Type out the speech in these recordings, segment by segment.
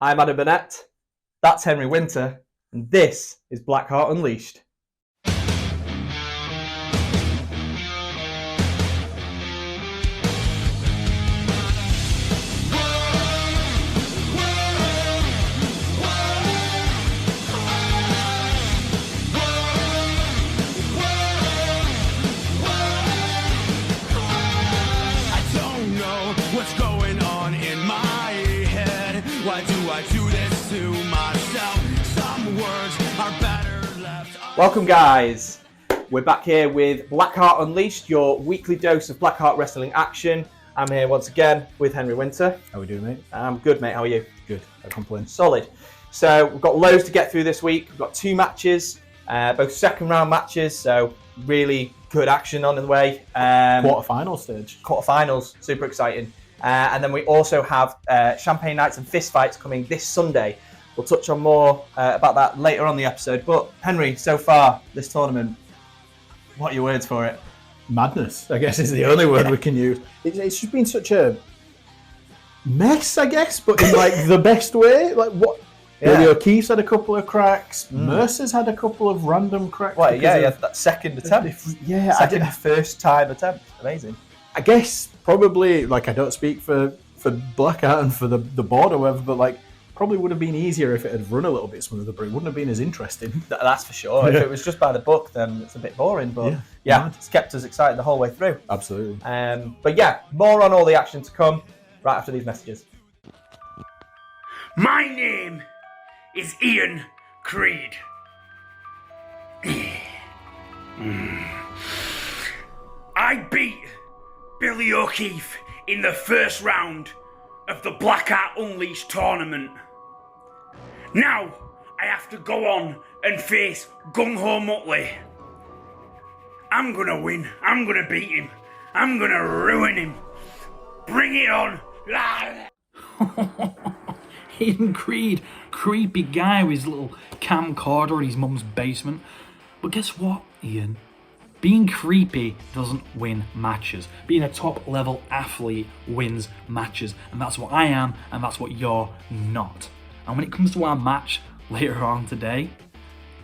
I'm Adam Burnett, that's Henri Winter, and this is Blackheart Unleashed. Welcome guys, we're back here with Blackheart Unleashed, your weekly dose of Blackheart wrestling action. I'm here once again with Henri Winter. How are we doing, mate? I'm good, mate. How are you? Good. I complain. Solid. So we've got loads to get through this week. We've got two matches, both second round matches, so really good action on the way. Quarterfinal stage. Quarterfinals, super exciting. And then we also have Champagne Nights and Fist Fights coming this Sunday. We'll touch on more about that later on the episode. But Henri, so far, this tournament, what are your words for it? Madness, I guess, is the only word we can use. It's just been such a mess, I guess, but in like the best way. Like what? Billy O'Keefe's had a couple of cracks. Mercer's had a couple of random cracks. Well, yeah, he had that second attempt. First time attempt. Amazing. I guess probably, like, I don't speak for Blackheart and for the board or whatever, but like, probably would have been easier if it had run a little bit smoother, but it wouldn't have been as interesting. That's for sure. If it was just by the book, then it's a bit boring, but yeah, it's kept us excited the whole way through. Absolutely. But yeah, more on all the action to come right after these messages. My name is Ian Creed. I beat Billy O'Keefe in the first round of the Blackheart Unleashed tournament. Now, I have to go on and face Gung-Ho Muttley. I'm gonna win. I'm gonna beat him. I'm gonna ruin him. Bring it on. Ian Creed, creepy guy with his little camcorder in his mum's basement. But guess what, Ian? Being creepy doesn't win matches. Being a top level athlete wins matches. And that's what I am, and that's what you're not. And when it comes to our match later on today,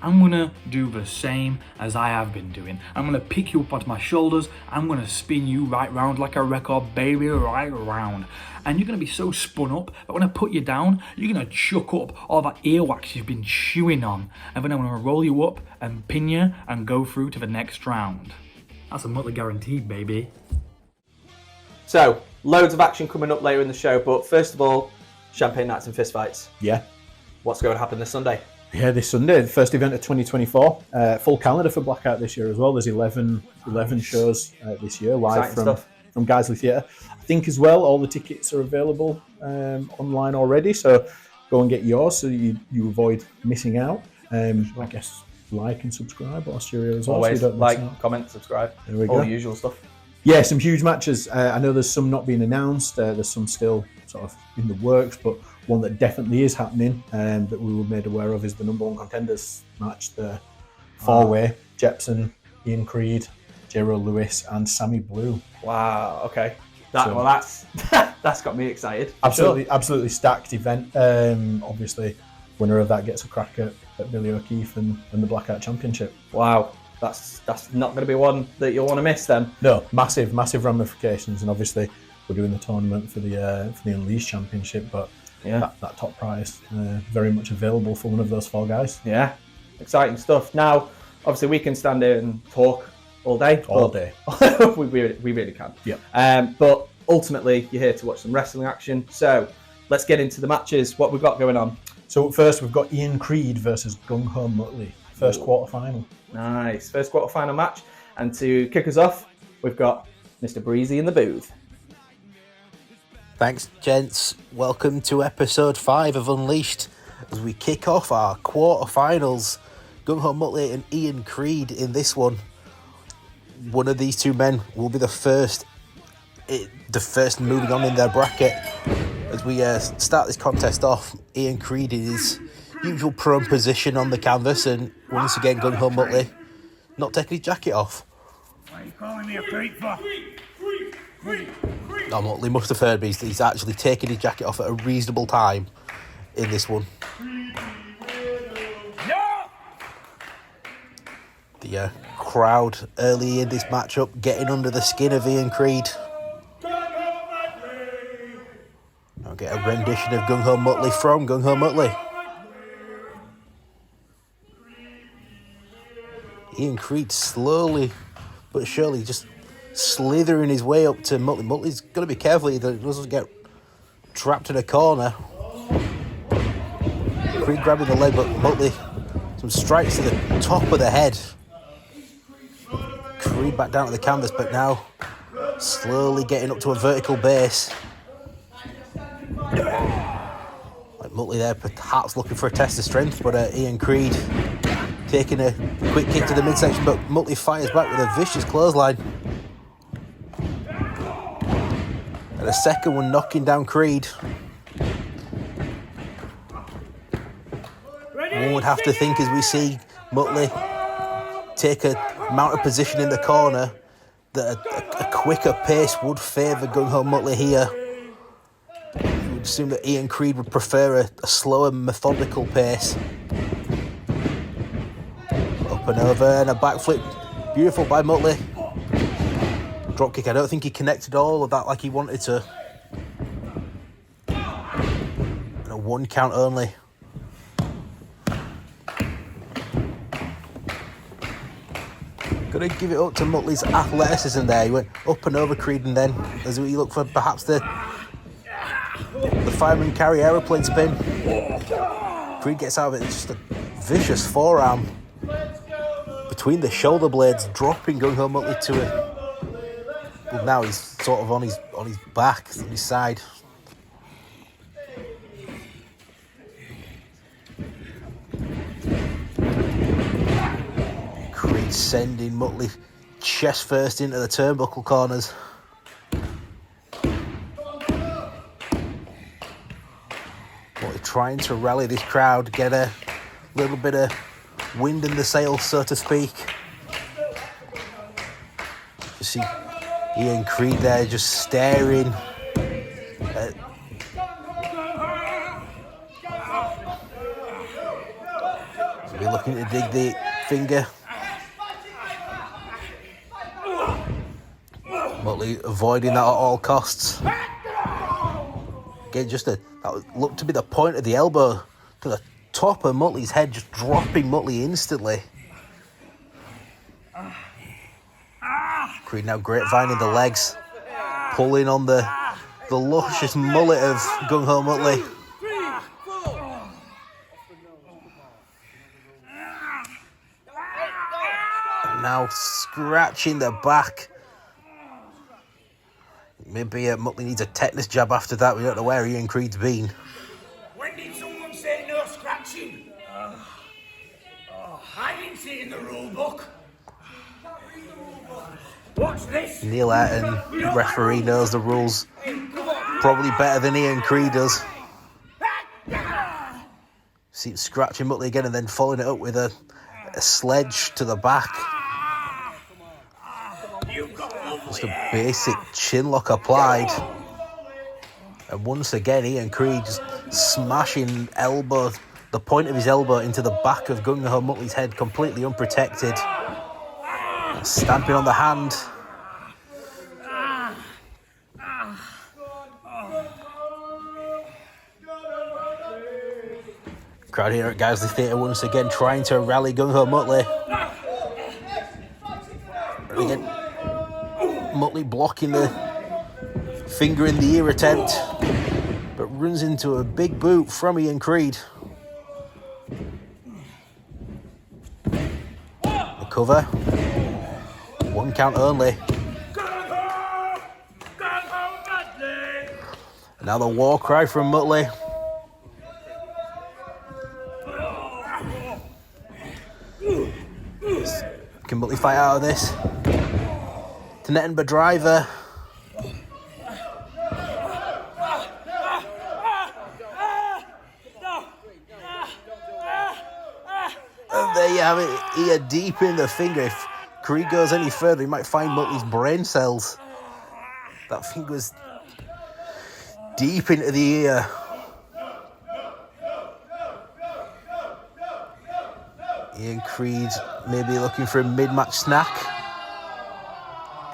I'm gonna do the same as I have been doing. I'm gonna pick you up onto my shoulders, I'm gonna spin you right round like a record, baby, right round. And you're gonna be so spun up that when I put you down, you're gonna chuck up all that earwax you've been chewing on. And then I'm gonna roll you up and pin you and go through to the next round. That's a Mutley guaranteed, baby. So, loads of action coming up later in the show, but first of all, Champagne Nights and Fist Fights. Yeah. What's going to happen this Sunday? Yeah, this Sunday, the first event of 2024. Full calendar for Blackheart this year as well. There's 11 shows this year, live from Guiseley Theatre. I think as well, all the tickets are available online already, so go and get yours so you avoid missing out. I guess like and subscribe whilst you're here as well. Always so you don't like, comment, subscribe. There we all go. the usual stuff. Yeah, some huge matches. I know there's some not being announced. There's some still sort of in the works, but one that definitely is happening that we were made aware of is the number one contenders match, the four-way, Jepson, Ian Creed, Jayrow Lewis and Sammy Blue. Wow, okay. That's got me excited. Absolutely stacked event. Obviously, winner of that gets a crack at Billy O'Keefe and the Blackheart Championship. Wow. That's not going to be one that you'll want to miss then. No, massive ramifications, and obviously we're doing the tournament for the Unleashed Championship, but that top prize very much available for one of those four guys. Yeah, exciting stuff. Now, obviously we can stand here and talk all day. we really can. Yeah. But ultimately, you're here to watch some wrestling action. So let's get into the matches. What we've got going on. So first we've got Ian Creed versus Gung-Ho Muttley. First quarterfinal. Nice. First quarterfinal match. And to kick us off, we've got Mr. Breezy in the booth. Thanks, gents. Welcome to episode 5 of Unleashed as we kick off our quarterfinals. Gung-Ho Muttley and Ian Creed in this one. One of these two men will be the first moving on in their bracket. As we start this contest off, Ian Creed in his usual prone position on the canvas, and once again Gung-Ho Muttley not taking his jacket off. Why are you calling me a creep for? No, Muttley must have heard me. He's actually taking his jacket off at a reasonable time in this one. The crowd early in this matchup getting under the skin of Ian Creed. I'll get a rendition of Gung-Ho Muttley from Gung-Ho Muttley. Ian Creed slowly but surely just slithering his way up to Mutley. Mutley's got to be careful that he doesn't get trapped in a corner. Creed grabbing the leg, but Mutley, some strikes to the top of the head. Creed back down to the canvas, but now slowly getting up to a vertical base. Like Mutley there, perhaps looking for a test of strength, but Ian Creed taking a quick kick to the midsection, but Mutley fires back with a vicious clothesline. And a second one knocking down Creed. One would have to think, as we see Mutley take a mount of position in the corner, that a quicker pace would favour Gung-Ho Muttley here. You would assume that Ian Creed would prefer a slower, methodical pace. Up and over, and a backflip. Beautiful by Mutley. Dropkick, I don't think he connected all of that like he wanted to. And a 1 count only. Gotta give it up to Mutley's athleticism there. He went up and over Creed, and then as we look for perhaps the fireman carry aeroplane spin. Creed gets out of it. It's just a vicious forearm between the shoulder blades, dropping Gung-Ho Muttley to it. Well, now he's sort of on his back, on his side. Creed sending Muttley chest first into the turnbuckle corners. Muttley trying to rally this crowd, get a little bit of wind in the sails, so to speak. You see Ian Creed there just staring at be looking to dig the finger. Muttley avoiding that at all costs. Again, just that looked to be the point of the elbow to the top of Mutley's head, just dropping Mutley instantly. Creed now grapevining the legs, pulling on the luscious mullet of Gung-Ho Muttley. And now scratching the back. Maybe Muttley needs a tetanus jab after that. We don't know where Ian Creed's been. When did someone say no scratching? I didn't see it in the rule book. What's this? Neil Ayrton, referee, knows the rules probably better than Ian Creed does. See him scratching Muttley again and then following it up with a sledge to the back. Just a basic chin lock applied. And once again, Ian Creed just smashing the point of his elbow into the back of Gung-Ho Muttley's head, completely unprotected. Stamping on the hand. Crowd here at Geisley Theatre once again trying to rally Gung-Ho Muttley. And again, Muttley blocking the finger in the ear attempt, but runs into a big boot from Ian Creed. The cover. 1 count only. Now the war cry from Mutley. Can Mutley fight out of this? To Nettenba driver. And there you have it, ear deep in the finger. If Creed goes any further, he might find Muttley's brain cells. That finger's deep into the ear. Ian Creed maybe looking for a mid-match snack.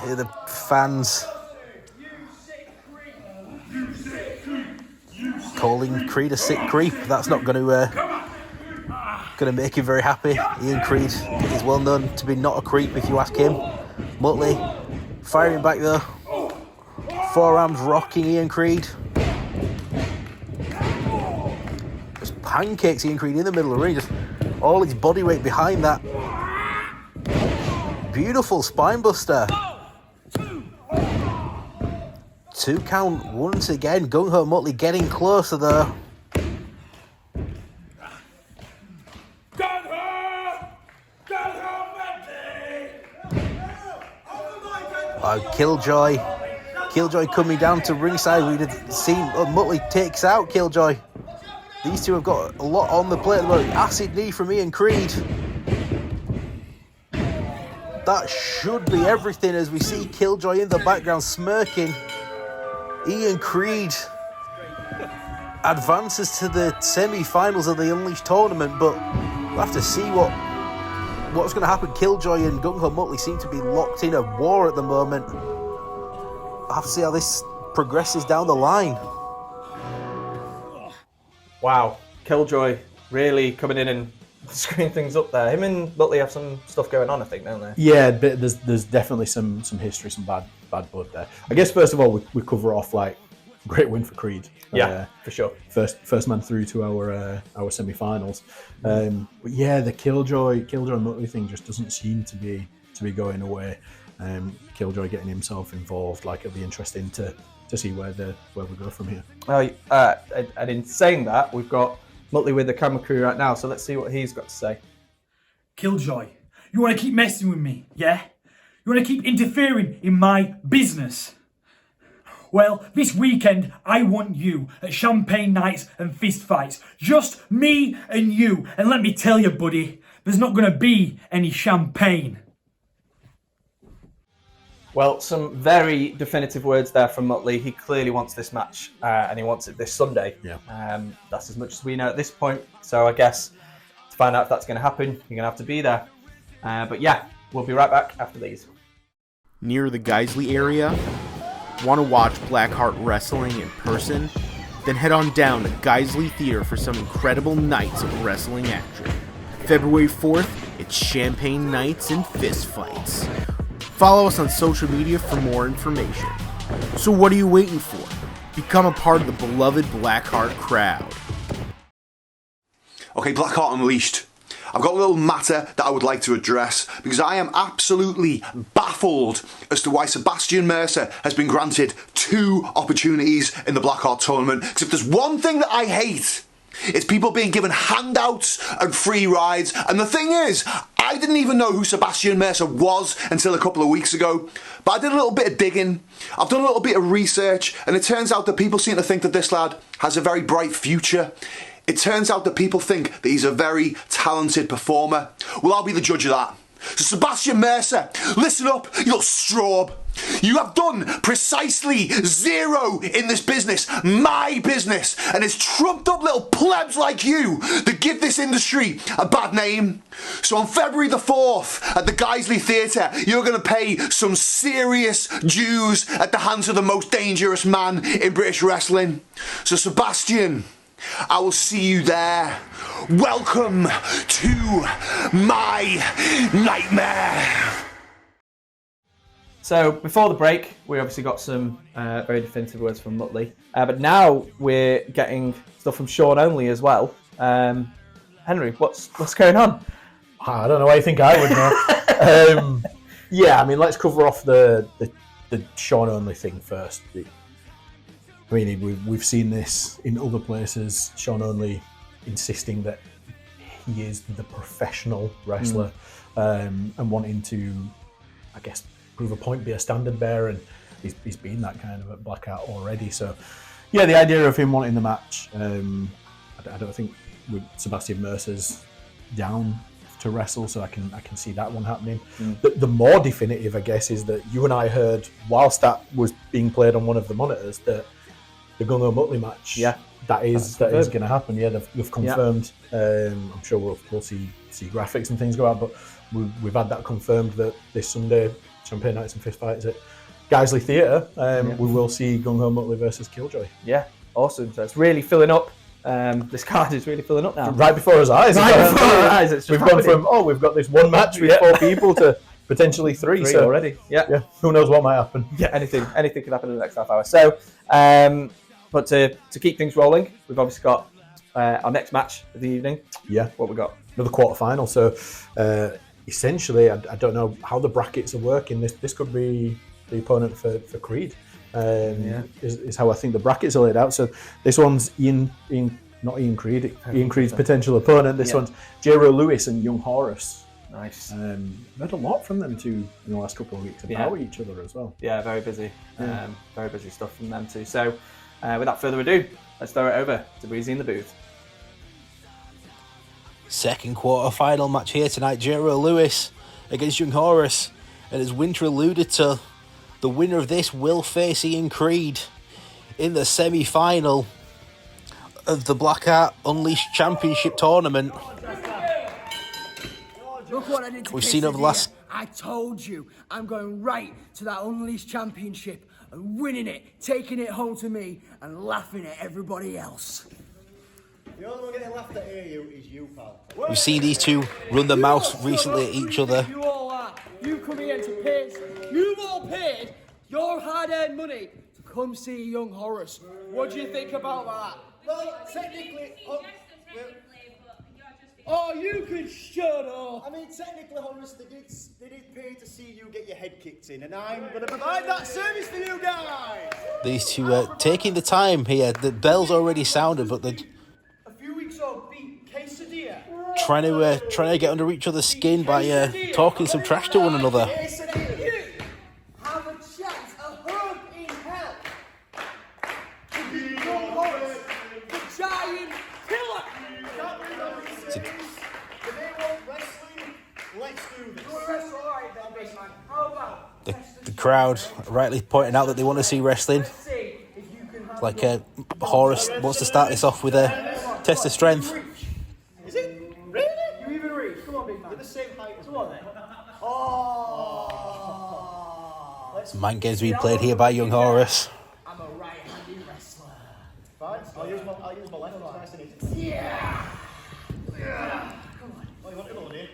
Here the fans calling Creed a sick creep. That's not going to make him very happy. Ian Creed is well known to be not a creep if you ask him. Mutley firing back though. Forearms rocking Ian Creed. Just pancakes Ian Creed in the middle of the ring. Just all his body weight behind that. Beautiful spine buster. 2 count once again. Gung-Ho Muttley getting closer though. Killjoy coming down to ringside. We'd have seen Mutley takes out Killjoy. These two have got a lot on the plate at the moment. Acid knee from Ian Creed. That should be everything as we see Killjoy in the background smirking. Ian Creed advances to the semi-finals of the Unleashed tournament, but we'll have to see what's going to happen. Killjoy and Gung-Ho Muttley seem to be locked in a war at the moment. We'll have to see how this progresses down the line. Wow, Killjoy really coming in and screwing things up there. Him and Mutley have some stuff going on, I think, don't they? Yeah, but there's definitely some history, some bad blood there. I guess first of all we cover off like great win for Creed. Yeah, for sure. First man through to our semi-finals. But yeah, the Killjoy Mutley thing just doesn't seem to be going away. Killjoy getting himself involved, like it'll be interesting to see where we go from here. Well, and in saying that, we've got Mutley with the camera crew right now, so let's see what he's got to say. Killjoy, you want to keep messing with me, yeah? You want to keep interfering in my business? Well, this weekend, I want you at champagne nights and fist fights. Just me and you. And let me tell you, buddy, there's not going to be any champagne. Well, some very definitive words there from Mutley. He clearly wants this match, and he wants it this Sunday. Yeah. That's as much as we know at this point. So I guess to find out if that's going to happen, you're going to have to be there. But yeah, we'll be right back after these. Near the Geisley area? Want to watch Blackheart wrestling in person? Then head on down to Geisley Theater for some incredible nights of wrestling action. February 4th, it's Champagne Nights and Fist Fights. Follow us on social media for more information. So what are you waiting for? Become a part of the beloved Blackheart crowd. Okay, Blackheart Unleashed. I've got a little matter that I would like to address because I am absolutely baffled as to why Sebastian Mercer has been granted 2 opportunities in the Blackheart tournament. Because if there's one thing that I hate, it's people being given handouts and free rides. And the thing is, I didn't even know who Sebastian Mercer was until a couple of weeks ago. But I did a little bit of digging. I've done a little bit of research. And it turns out that people seem to think that this lad has a very bright future. It turns out that people think that he's a very talented performer. Well, I'll be the judge of that. So Sebastian Mercer, listen up, you little straw. You have done precisely 0 in this business, my business, and it's trumped up little plebs like you that give this industry a bad name. So on February the 4th at the Geisley Theatre, you're going to pay some serious dues at the hands of the most dangerous man in British wrestling. So Sebastian, I will see you there. Welcome to my nightmare. So before the break, we obviously got some very definitive words from Mutley. But now we're getting stuff from Sean Only as well. Henry, what's going on? I don't know. I think I would know. Yeah, I mean, let's cover off the Sean Only thing first. I mean, we've seen this in other places. Sean Only insisting that he is the professional wrestler and wanting to, I guess, prove a point, be a standard bearer, and he's been that kind of at Blackout already. So, yeah, the idea of him wanting the match, I don't think Sebastian Mercer's down to wrestle, so I can see that one happening. The more definitive, I guess, is that you and I heard whilst that was being played on one of the monitors that the Gung-Ho Muttley match that is going to happen. Yeah, they've confirmed. I'm sure we'll see graphics and things go out, but we've had that confirmed that this Sunday, Champagne Nights and Fist Fights at Geisley Theatre, we will see Gung-Ho Muttley versus Killjoy. Yeah, awesome. So it's really filling up. This card is really filling up now. Right before our eyes. We've gone from we've got this one match with 4 people to potentially 3 so already. Yeah. Who knows what might happen? Yeah, anything could happen in the next half hour. So, but to keep things rolling, we've obviously got our next match of the evening. Yeah, what we got? Another quarterfinal. So essentially, I don't know how the brackets are working. This could be the opponent for Creed. Is how I think the brackets are laid out. So this one's Ian Creed's potential opponent. This one's Jayrow Lewis and young Horus. Nice. Heard a lot from them two in the last couple of weeks about each other as well. Yeah, very busy. Very busy stuff from them too. So without further ado, let's throw it over to Breezy in the booth. Second quarter-final match here tonight. Jayrow Lewis against young Horus. And as Winter alluded to, the winner of this will face Ian Creed in the semi-final of the Blackheart Unleashed Championship Tournament. Look what I did to We've seen over the last... I told you, I'm going right to that Unleashed Championship and winning it, taking it home to me and laughing at everybody else. The only one getting laughed at here is you, pal. We've seen these two run the mouth recently at each other. You all are. You come here to pay. You've all paid your hard-earned money to come see young Horus. What do you think about that? Well, technically... Oh, you can shut up. I mean, technically, Horus, they did pay to see you get your head kicked in, and I'm going to provide that service for you guys. These two taking the time here. The bell's already sounded, but they're trying to get under each other's skin by talking some trash to one another. Have a chance, a hug in hell. Young Horus, the giant killer. Let's do this. The crowd rightly pointing out that they want to see wrestling. Like Horus wants to start this off with a test of strength. Is it? Really? You even reach? Come on, big man. You're the same height as well, then. Oh! Mind games being played here by young Horus. I'm a right-handed wrestler. Fine. I'll use my left. It's nice and easy. Yeah. Come on. Oh, you want to go in?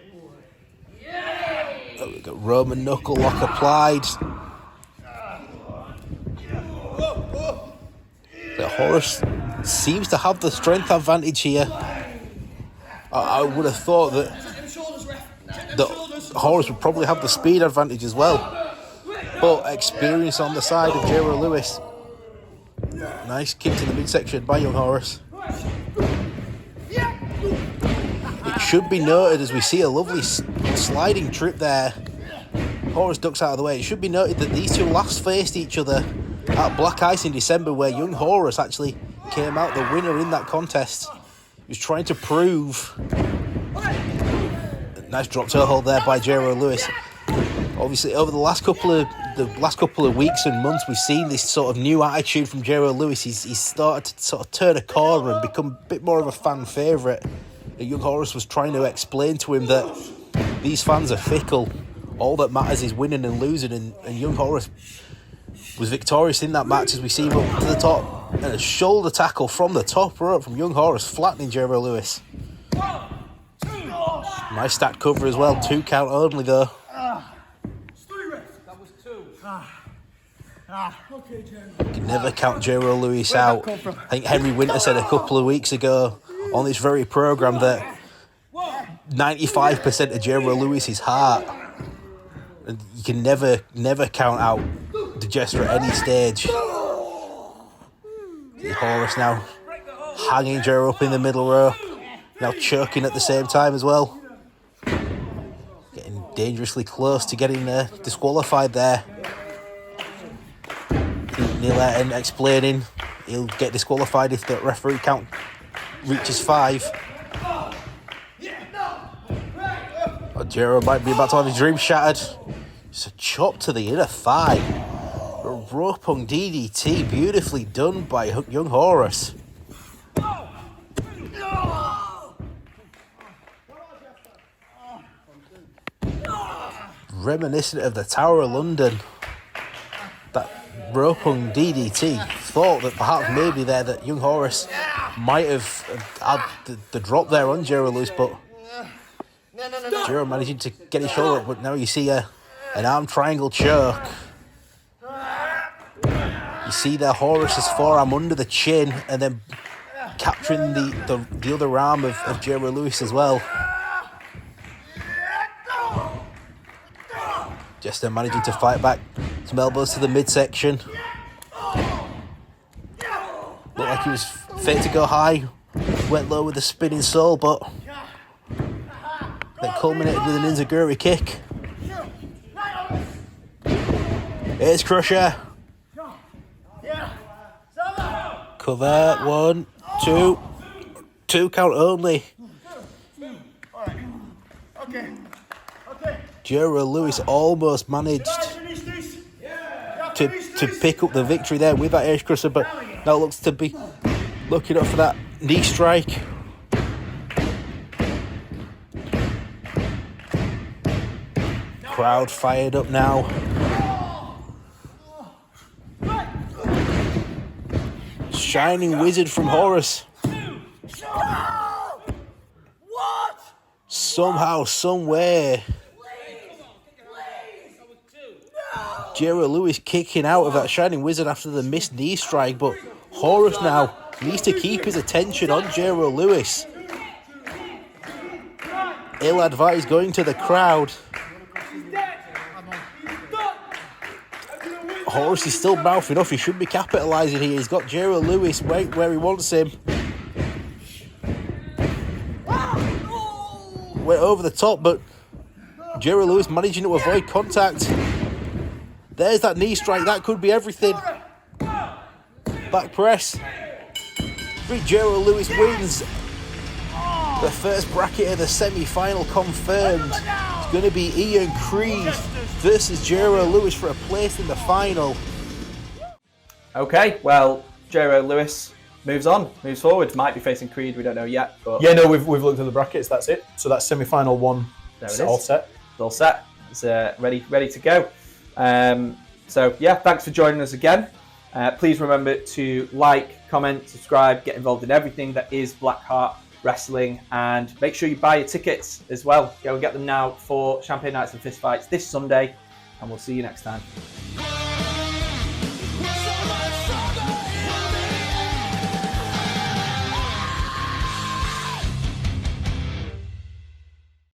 Yeah. Oh, we've got Roman knuckle lock applied. The Horus seems to have the strength advantage here. I would have thought that Horus would probably have the speed advantage as well. But experience on the side of Jayrow Lewis. Nice kick to the midsection by young Horus. It should be noted as we see a lovely sliding trip there. Horus ducks out of the way. It should be noted that these two last faced each other at Black Ice in December, where young Horus actually came out the winner in that contest. He was trying to prove. Nice drop toe hold there by Jayrow Lewis. Obviously, over the last couple of weeks and months, we've seen this sort of new attitude from Jayrow Lewis. He's started to sort of turn a corner and become a bit more of a fan favourite. Young Horus was trying to explain to him that these fans are fickle. All that matters is winning and losing, and young Horus was victorious in that match as we see him up to the top. And a shoulder tackle from the top rope from young Horus, flattening Jayrow Lewis. Nice stacked cover as well, 2 count only though. That was 2. Okay, Jeremy. You can never count Jayrow Lewis out. I think Henri Winter said a couple of weeks ago on this very programme that 95% of Jayrow Lewis's heart. And you can never count out the Jester at any stage. Horus now hanging Jayrow up in the middle row. Now choking at the same time as well. Getting dangerously close to getting disqualified there. Neil Ayrton explaining he'll get disqualified if the referee count reaches 5. Jayrow might be about to have his dream shattered. It's a chop to the inner thigh. A rope hung DDT, beautifully done by young Horus. reminiscent of the Tower of London. That rope hung DDT. Thought that perhaps maybe there that young Horus might have had the drop there on Jayrow Lewis, but Jayrow managing to get his shoulder up, but now you see an arm triangle choke. You see there Horus's forearm under the chin and then capturing the other arm of Jayrow Lewis as well. Jester managing to fight back. Some elbows to the midsection. Looked like he was fit to go high. Went low with a spinning soul, but then culminated with an enziguri kick. Here's Crusher. Cover, 1, 2. 2 count only. Jayrow Lewis almost managed to pick up the victory there with that edge crusher, but now looks to be looking up for that knee strike. Crowd fired up now. Shining Wizard from Horus. Somehow, somewhere, Jayrow Lewis kicking out of that Shining Wizard after the missed knee strike, but Horus now needs to keep his attention on Jayrow Lewis. Ill-advised going to the crowd. Horus is still mouthing off. He should be capitalising here. He's got Jayrow Lewis right where he wants him. Went over the top, but Jayrow Lewis managing to avoid contact. There's that knee strike. That could be everything. Back press. Jayrow Lewis wins the first bracket of the semi-final confirmed. It's going to be Ian Creed versus Jayrow Lewis for a place in the final. Okay, well, Jayrow Lewis moves forward. Might be facing Creed, we don't know yet. But yeah, no, we've looked at the brackets. That's it. So that's semi-final 1. There it is. All set. It's all set. It's ready to go. So yeah, thanks for joining us again. Please remember to like, comment, subscribe, get involved in everything that is Blackheart Wrestling, and make sure you buy your tickets as well. Go and get them now for Champagne Nights and Fist Fights this Sunday, and we'll see you next time.